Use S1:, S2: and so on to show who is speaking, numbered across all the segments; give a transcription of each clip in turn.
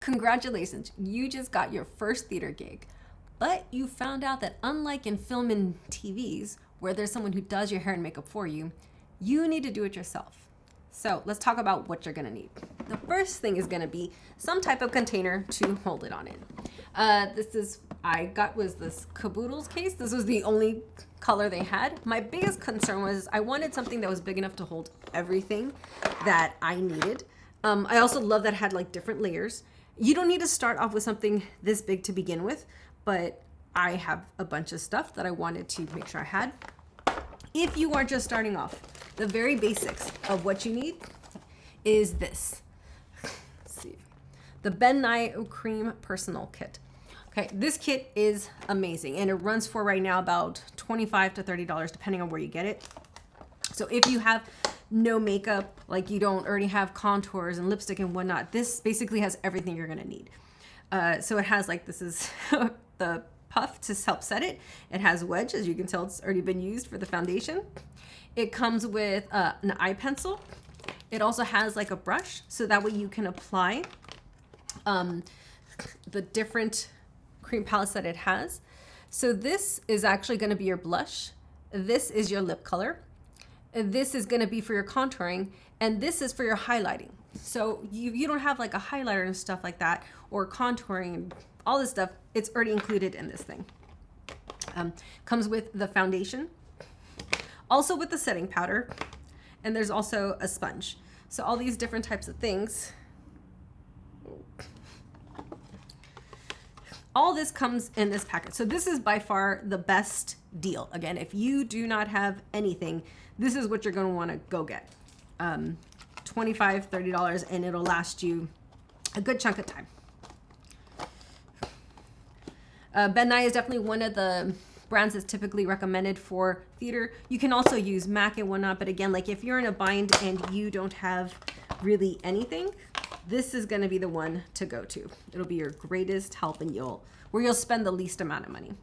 S1: Congratulations, you just got your first theater gig. But you found out that unlike in film and TVs, where there's someone who does your hair and makeup for you, you need to do it yourself. So let's talk about what you're gonna need. The first thing is gonna be some type of container to hold it on in. Was this Caboodle's case. This was the only color they had. My biggest concern was I wanted something that was big enough to hold everything that I needed. I also love that it had like different layers. You don't need to start off with something this big to begin with, but I have a bunch of stuff that I wanted to make sure I had. If you are just starting off, the very basics of what you need is this. Let's see. The Ben Nye Cream Personal Kit. Okay, this kit is amazing and it runs for right now about $25 to $30 depending on where you get it. So if you have no makeup, like you don't already have contours and lipstick and whatnot, this basically has everything you're gonna need. So it has like, this is the puff to help set it. It has wedge, as you can tell, it's already been used for the foundation. It comes with an eye pencil. It also has like a brush, so that way you can apply the different cream palettes that it has. So this is actually gonna be your blush. This is your lip color. This is going to be for your contouring, and this is for your highlighting. So you don't have like a highlighter and stuff like that, or contouring and all this stuff. It's already included in this thing. Comes with the foundation, also with the setting powder, and there's also a sponge. So all these different types of things. All this comes in this packet. So this is by far the best deal. Again, if you do not have anything, this is what you're going to want to go get. $25, $30, and it'll last you a good chunk of time. Ben Nye is definitely one of the brands that's typically recommended for theater. You can also use MAC and whatnot, but again, like if you're in a bind and you don't have really anything, this is going to be the one to go to. It'll be your greatest help, and where you'll spend the least amount of money.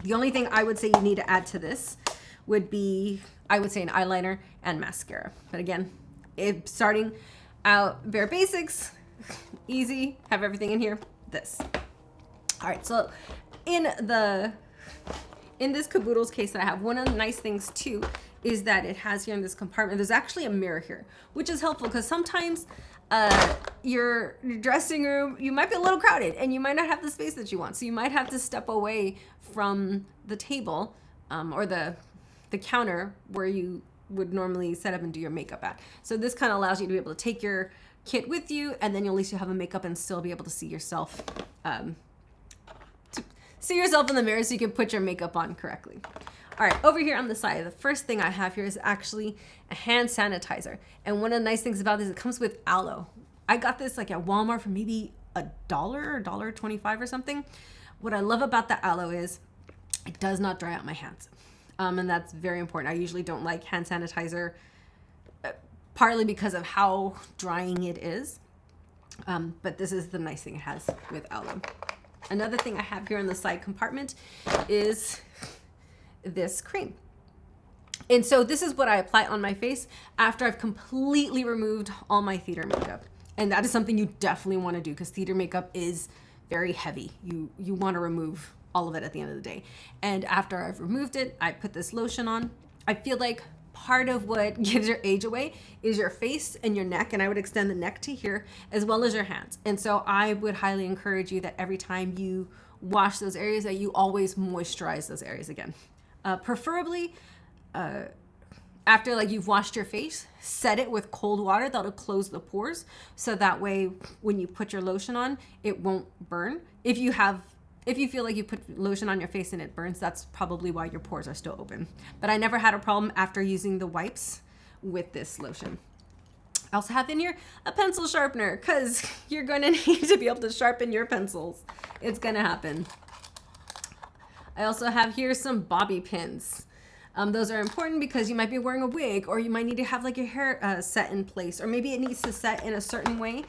S1: The only thing I would say you need to add to this would be, I would say, an eyeliner and mascara. But again, if starting out bare basics, easy, have everything in here, this. All right, so in this Caboodle's case that I have, one of the nice things too is that it has here in this compartment, there's actually a mirror here, which is helpful because sometimes your dressing room, you might be a little crowded and you might not have the space that you want. So you might have to step away from the table or the counter where you would normally set up and do your makeup at. So this kind of allows you to be able to take your kit with you, and then at least you'll have a makeup and still be able to see yourself in the mirror so you can put your makeup on correctly. All right, over here on the side, the first thing I have here is actually a hand sanitizer. And one of the nice things about this, it comes with aloe. I got this like at Walmart for maybe $1 or $1.25 or something. What I love about the aloe is it does not dry out my hands. And that's very important. I usually don't like hand sanitizer, partly because of how drying it is. But this is the nice thing it has with aloe. Another thing I have here in the side compartment is this cream. And so this is what I apply on my face after I've completely removed all my theater makeup. And that is something you definitely want to do because theater makeup is very heavy. You want to remove all of it at the end of the day. And after I've removed it, I put this lotion on. I feel like part of what gives your age away is your face and your neck, and I would extend the neck to here as well as your hands. And so I would highly encourage you that every time you wash those areas that you always moisturize those areas again. Preferably after like you've washed your face, set it with cold water. That'll close the pores, so that way when you put your lotion on, it won't burn. If you feel like you put lotion on your face and it burns, that's probably why your pores are still open. But I never had a problem after using the wipes with this lotion. I also have in here a pencil sharpener because you're going to need to be able to sharpen your pencils. It's going to happen. I also have here some bobby pins. Those are important because you might be wearing a wig, or you might need to have like your hair set in place, or maybe it needs to set in a certain way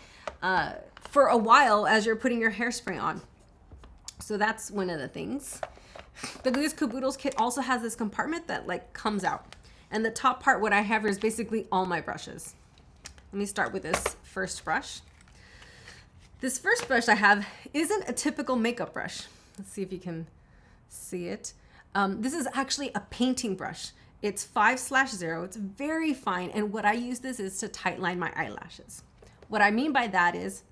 S1: for a while as you're putting your hairspray on. So that's one of the things. But this Caboodle's kit also has this compartment that like comes out. And the top part, what I have here is basically all my brushes. Let me start with this first brush. This first brush I have isn't a typical makeup brush. Let's see if you can see it. This is actually a painting brush. It's 5/0. It's very fine. And what I use this is to tightline my eyelashes. What I mean by that is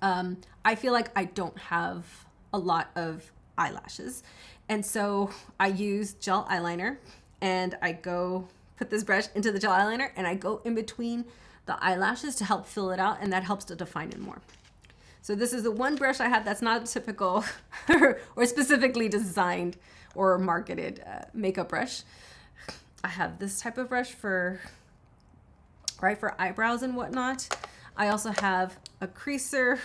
S1: I feel like I don't have a lot of eyelashes. And so I use gel eyeliner, and I go put this brush into the gel eyeliner and I go in between the eyelashes to help fill it out, and that helps to define it more. So this is the one brush I have that's not a typical or specifically designed or marketed makeup brush. I have this type of brush for eyebrows and whatnot. I also have a creaser,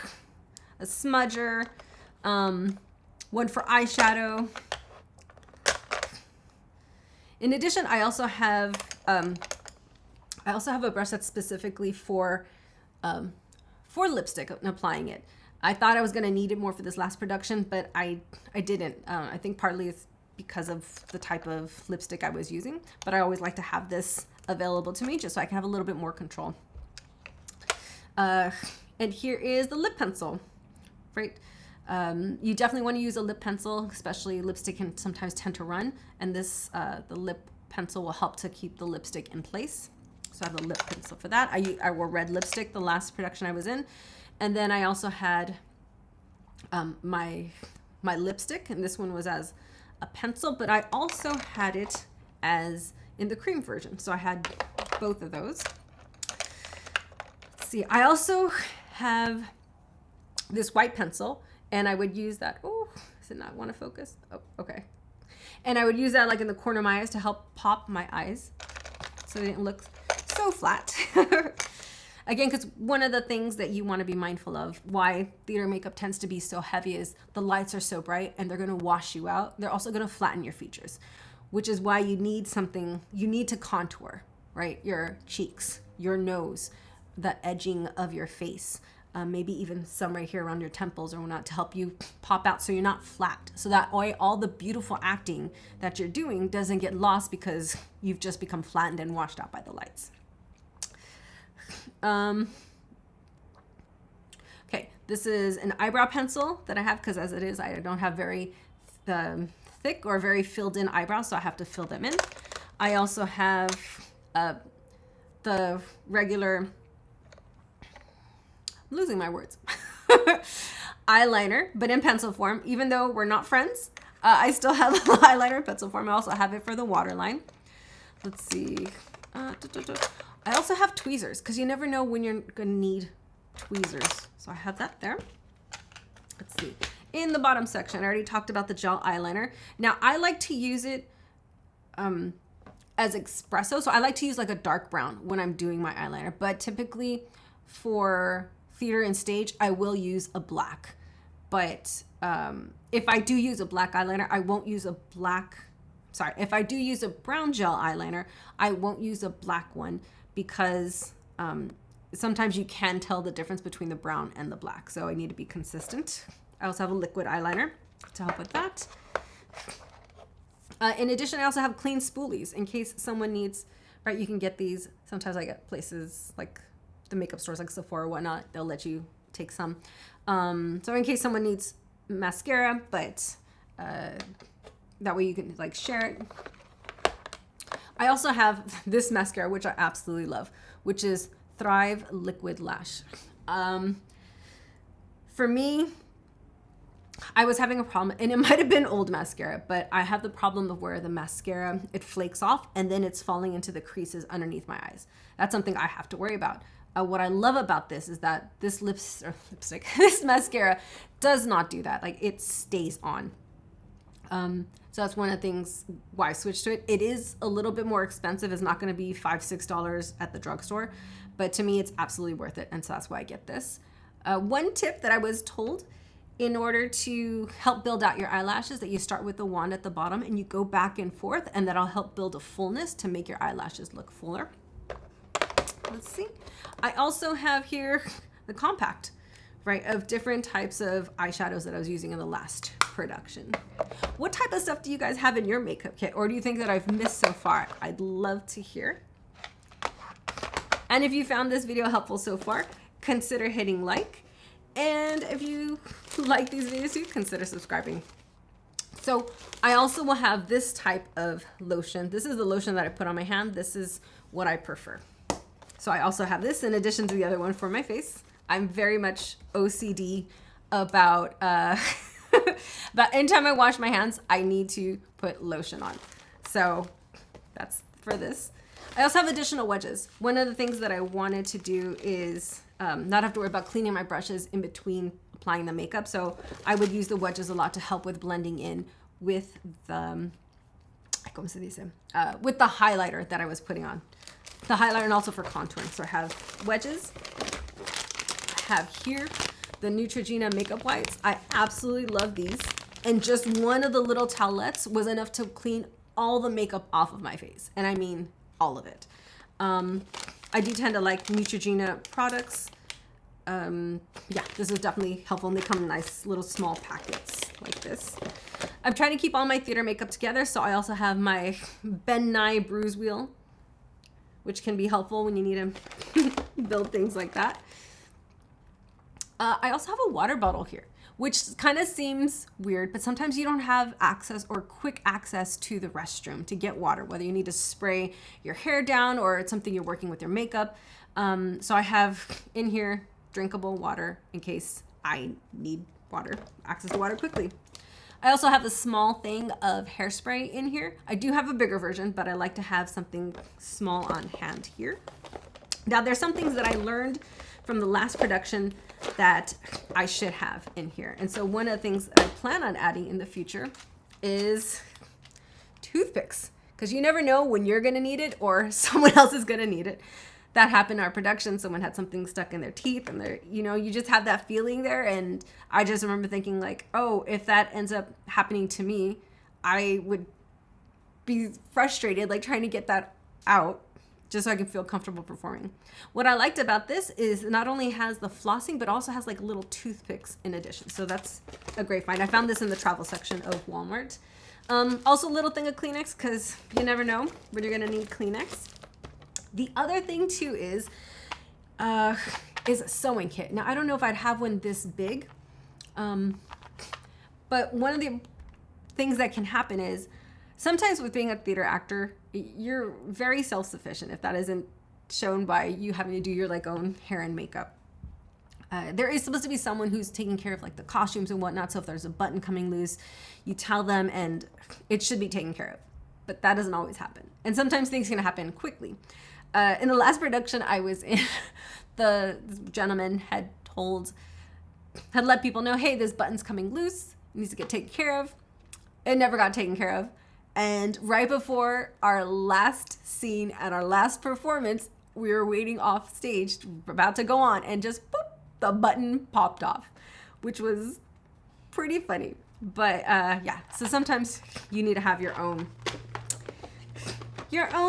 S1: a smudger, one for eyeshadow. In addition, I also have a brush that's specifically for lipstick and applying it. I thought I was going to need it more for this last production, but I didn't. I think partly it's because of the type of lipstick I was using, but I always like to have this available to me just so I can have a little bit more control. And here is the lip pencil, right? You definitely want to use a lip pencil, especially lipstick can sometimes tend to run, and this the lip pencil will help to keep the lipstick in place. So I have a lip pencil for that. I wore red lipstick the last production I was in, and then I also had my lipstick, and this one was as a pencil, but I also had it as in the cream version. So I had both of those. Let's see, I also have this white pencil, and I would use that. Oh, does it not want to focus? Oh, okay. And I would use that like in the corner of my eyes to help pop my eyes so they didn't look so flat. Again, because one of the things that you want to be mindful of, why theater makeup tends to be so heavy, is the lights are so bright and they're going to wash you out. They're also going to flatten your features, which is why you need something, you need to contour, right? Your cheeks, your nose, the edging of your face, maybe even some right here around your temples or whatnot to help you pop out so you're not flat. So that way all the beautiful acting that you're doing doesn't get lost because you've just become flattened and washed out by the lights. Okay, this is an eyebrow pencil that I have because as it is, I don't have very thick or very filled in eyebrows, so I have to fill them in. I also have the regular, I'm losing my words, eyeliner, but in pencil form. Even though we're not friends, I still have eyeliner in pencil form. I also have it for the waterline. Let's see. I also have tweezers because you never know when you're going to need tweezers. So I have that there. Let's see. In the bottom section, I already talked about the gel eyeliner. Now, I like to use it as espresso. So I like to use like a dark brown when I'm doing my eyeliner. But typically for theater and stage, I will use a black. But if I do use a black eyeliner, I won't use a black... Sorry, if I do use a brown gel eyeliner, I won't use a black one because sometimes you can tell the difference between the brown and the black. So I need to be consistent. I also have a liquid eyeliner to help with that. In addition, I also have clean spoolies in case someone needs, right? You can get these. Sometimes I get places like the makeup stores like Sephora or whatnot. They'll let you take some. So in case someone needs mascara, but that way you can like share it. I also have this mascara, which I absolutely love, which is Thrive Liquid Lash. For me, I was having a problem, and it might have been old mascara, but I have the problem of where the mascara, it flakes off and then it's falling into the creases underneath my eyes. That's something I have to worry about. What I love about this is that this lipstick, this mascara does not do that. Like it stays on. So that's one of the things why I switched to it. It is a little bit more expensive. It's not going to be $5-6 at the drugstore, but to me, it's absolutely worth it. And so that's why I get this. One tip that I was told in order to help build out your eyelashes, that you start with the wand at the bottom and you go back and forth, and that'll help build a fullness to make your eyelashes look fuller. Let's see. I also have here the compact, right, of different types of eyeshadows that I was using in the last production. What type of stuff do you guys have in your makeup kit, or do you think that I've missed so far? I'd love to hear. And if you found this video helpful so far, consider hitting like. And if you like these videos too, consider subscribing. So I also will have this type of lotion. This is the lotion that I put on my hand. This is what I prefer. So I also have this in addition to the other one for my face. I'm very much OCD about, but anytime I wash my hands, I need to put lotion on. So that's for this. I also have additional wedges. One of the things that I wanted to do is not have to worry about cleaning my brushes in between applying the makeup. So I would use the wedges a lot to help with blending in with the, with the highlighter that I was putting on. The highlighter and also for contouring. So I have wedges. I have here the Neutrogena makeup wipes. I absolutely love these. And just one of the little towelettes was enough to clean all the makeup off of my face. And I mean all of it. I do tend to like Neutrogena products. Yeah, this is definitely helpful. And they come in nice little small packets like this. I'm trying to keep all my theater makeup together. So I also have my Ben Nye bruise wheel, which can be helpful when you need to build things like that. I also have a water bottle here, which kind of seems weird, but sometimes you don't have access or quick access to the restroom to get water, whether you need to spray your hair down or it's something you're working with your makeup. So I have in here drinkable water in case I need water, access to water quickly. I also have a small thing of hairspray in here. I do have a bigger version, but I like to have something small on hand here. Now there's some things that I learned from the last production that I should have in here. And so one of the things that I plan on adding in the future is toothpicks, because you never know when you're gonna need it or someone else is gonna need it. That happened in our production. Someone had something stuck in their teeth and they're, you know, you just have that feeling there. And I just remember thinking like, oh, if that ends up happening to me, I would be frustrated, like trying to get that out just so I can feel comfortable performing. What I liked about this is it not only has the flossing, but also has like little toothpicks in addition. So that's a great find. I found this in the travel section of Walmart. Also a little thing of Kleenex, because you never know when you're gonna need Kleenex. The other thing too is a sewing kit. Now I don't know if I'd have one this big, but one of the things that can happen is sometimes with being a theater actor, you're very self-sufficient if that isn't shown by you having to do your like own hair and makeup. There is supposed to be someone who's taking care of like the costumes and whatnot. So if there's a button coming loose, you tell them and it should be taken care of. But that doesn't always happen. And sometimes things can happen quickly. In the last production I was in, the gentleman had let people know, hey, this button's coming loose. It needs to get taken care of. It never got taken care of. And right before our last scene at our last performance, we were waiting off stage, about to go on, and just boop, the button popped off, which was pretty funny. But yeah, so sometimes you need to have your own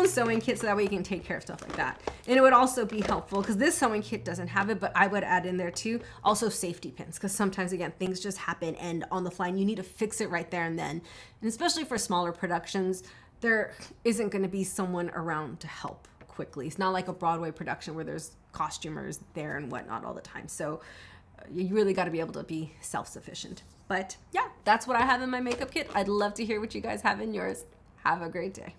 S1: sewing kit so that way you can take care of stuff like that. And it would also be helpful because this sewing kit doesn't have it, but I would add in there too also safety pins, because sometimes again things just happen and on the fly and you need to fix it right there and then. And especially for smaller productions, there isn't going to be someone around to help quickly. It's not like a Broadway production where there's costumers there and whatnot all the time. So you really got to be able to be self-sufficient. But yeah, that's what I have in my makeup kit. I'd love to hear what you guys have in yours. Have a great day.